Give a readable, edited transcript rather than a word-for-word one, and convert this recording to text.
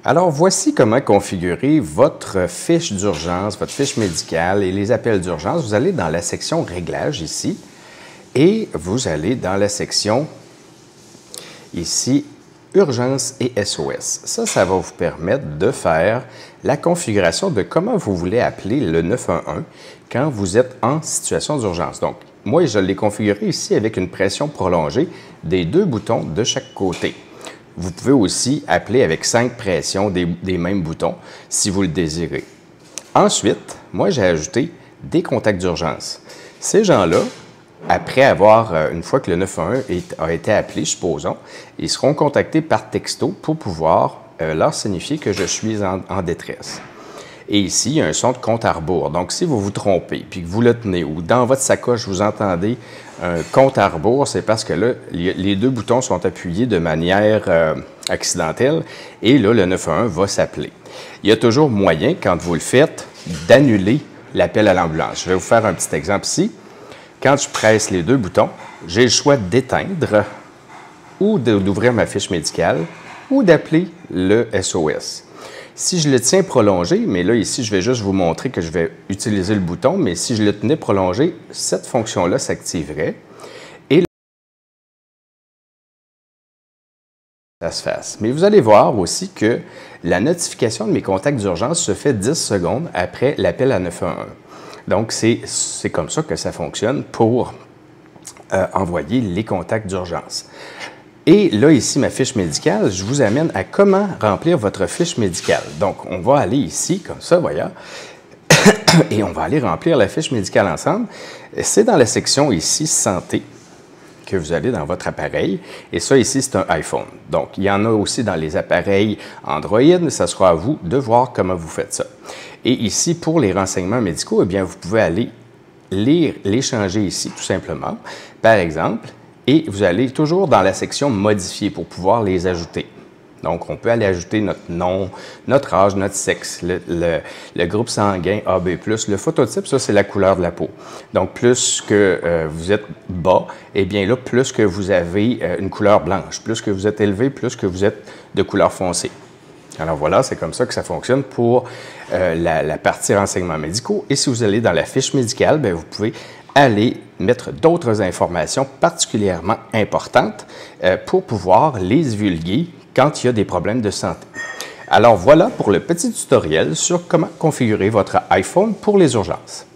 Alors, voici comment configurer votre fiche d'urgence, votre fiche médicale et les appels d'urgence. Vous allez dans la section « Réglages » ici et vous allez dans la section ici « Urgence et SOS ». Ça va vous permettre de faire la configuration de comment vous voulez appeler le 911 quand vous êtes en situation d'urgence. Donc, moi, je l'ai configuré ici avec une pression prolongée des 2 boutons de chaque côté. Vous pouvez aussi appeler avec 5 pressions des mêmes boutons si vous le désirez. Ensuite, moi, j'ai ajouté des contacts d'urgence. Ces gens-là, après avoir, une fois que le 911 a été appelé, supposons, ils seront contactés par texto pour pouvoir leur signifier que je suis en détresse. Et ici, il y a un son de compte à rebours. Donc, si vous vous trompez, puis que vous le tenez, ou dans votre sacoche, vous entendez un compte à rebours, c'est parce que là, les 2 boutons sont appuyés de manière accidentelle, et là, le 911 va s'appeler. Il y a toujours moyen, quand vous le faites, d'annuler l'appel à l'ambulance. Je vais vous faire un petit exemple ici. Quand je presse les 2 boutons, j'ai le choix d'éteindre ou d'ouvrir ma fiche médicale ou d'appeler le SOS. Si je le tiens prolongé, mais là, ici, je vais juste vous montrer que je vais utiliser le bouton, mais si je le tenais prolongé, cette fonction-là s'activerait et ça se fasse. Mais vous allez voir aussi que la notification de mes contacts d'urgence se fait 10 secondes après l'appel à 911. Donc, c'est comme ça que ça fonctionne pour envoyer les contacts d'urgence. Et là, ici, ma fiche médicale, je vous amène à comment remplir votre fiche médicale. Donc, on va aller ici, comme ça, voyons, et on va aller remplir la fiche médicale ensemble. C'est dans la section ici, Santé, que vous allez dans votre appareil. Et ça, ici, c'est un iPhone. Donc, il y en a aussi dans les appareils Android, mais ça sera à vous de voir comment vous faites ça. Et ici, pour les renseignements médicaux, eh bien, vous pouvez aller les changer ici, tout simplement. Par exemple, et vous allez toujours dans la section « Modifier » pour pouvoir les ajouter. Donc, on peut aller ajouter notre nom, notre âge, notre sexe, le groupe sanguin AB+. Le phototype, ça, c'est la couleur de la peau. Donc, plus que vous êtes bas, eh bien là, plus que vous avez une couleur blanche. Plus que vous êtes élevé, plus que vous êtes de couleur foncée. Alors voilà, c'est comme ça que ça fonctionne pour la partie renseignements médicaux. Et si vous allez dans la fiche médicale, bien, vous pouvez aller mettre d'autres informations particulièrement importantes pour pouvoir les divulguer quand il y a des problèmes de santé. Alors voilà pour le petit tutoriel sur comment configurer votre iPhone pour les urgences.